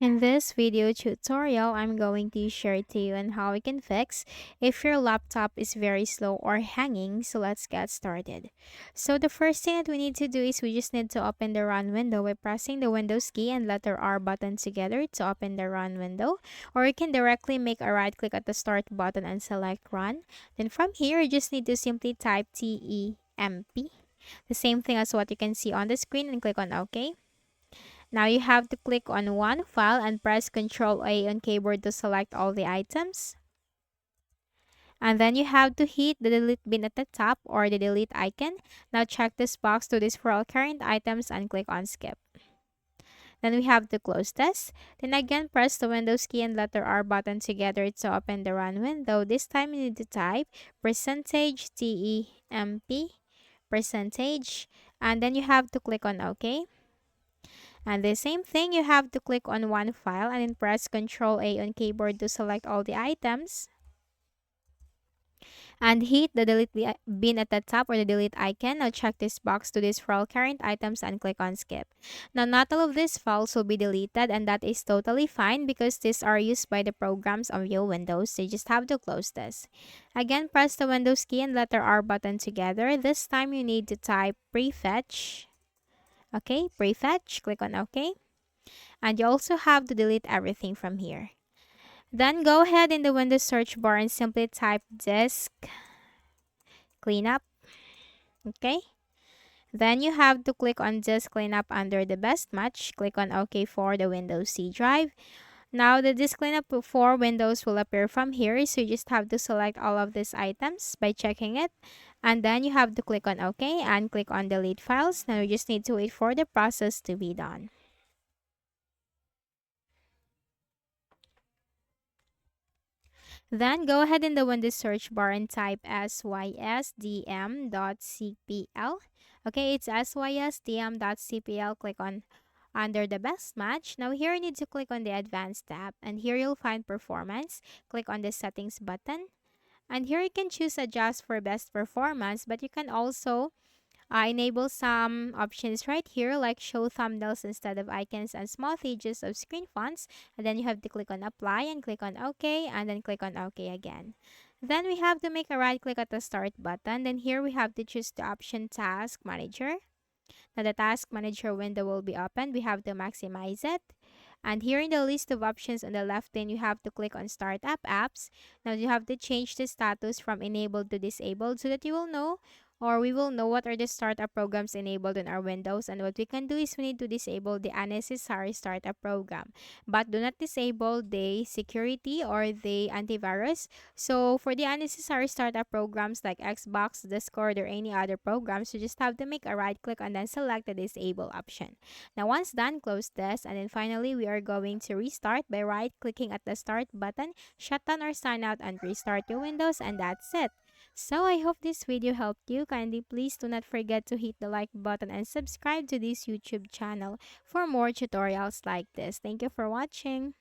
In this video tutorial, I'm going to share to you on how we can fix if your laptop is very slow or hanging. So let's get started. So the first thing that we need to do is we just need to open the run window by pressing the Windows key and letter R button together to open the run window. Or you can directly make a right click at the start button and select run. Then from here, you just need to simply type TEMP. The same thing as what you can see on the screen and click on OK. Now you have to click on one file and press Ctrl A on keyboard to select all the items. And then you have to hit the delete bin at the top or the delete icon. Now check this box to this for all current items and click on skip. Then we have to close this. Then again press the Windows key and letter R button together to open the run window. This time you need to type %TEMP percentage and then you have to click on OK. And the same thing, you have to click on one file and then press Ctrl A on keyboard to select all the items. And hit the delete bin at the top or the delete icon. Now check this box to this for all current items and click on skip. Now not all of these files will be deleted and that is totally fine because these are used by the programs of your Windows. So you just have to close this. Again, press the Windows key and letter R button together. This time you need to type prefetch. Okay, prefetch, click on OK. And you also have to delete everything from here. Then go ahead in the Windows search bar and simply type disk cleanup. Okay. Then you have to click on disk cleanup under the best match. Click on OK for the Windows C drive. Now the disk cleanup for Windows will appear from here. So you just have to select all of these items by checking it. And then you have to click on OK and click on delete files. Now you just need to wait for the process to be done. Then go ahead in the Windows search bar and type sysdm.cpl. Okay, it's sysdm.cpl. Click on under the best match. Now here you need to click on the advanced tab and here you'll find performance. Click on the settings button. And here you can choose adjust for best performance, but you can also enable some options right here like show thumbnails instead of icons and small pages of screen fonts. And then you have to click on apply and click on OK and then click on OK again. Then we have to make a right click at the start button. Then here we have to choose the option task manager. Now the task manager window will be opened. We have to maximize it. And here in the list of options on the left, then you have to click on Startup Apps. Now you have to change the status from enabled to disabled so that you will know or we will know what are the startup programs enabled in our Windows. And what we can do is we need to disable the unnecessary startup program. But do not disable the security or the antivirus. So for the unnecessary startup programs like Xbox, Discord, or any other programs, you just have to make a right click and then select the disable option. Now once done, close this and then finally we are going to restart by right clicking at the start button, shut down or sign out and restart your Windows and that's it. So I hope this video helped you. Kindly please do not forget to hit the like button and subscribe to this YouTube channel for more tutorials like this. Thank you for watching.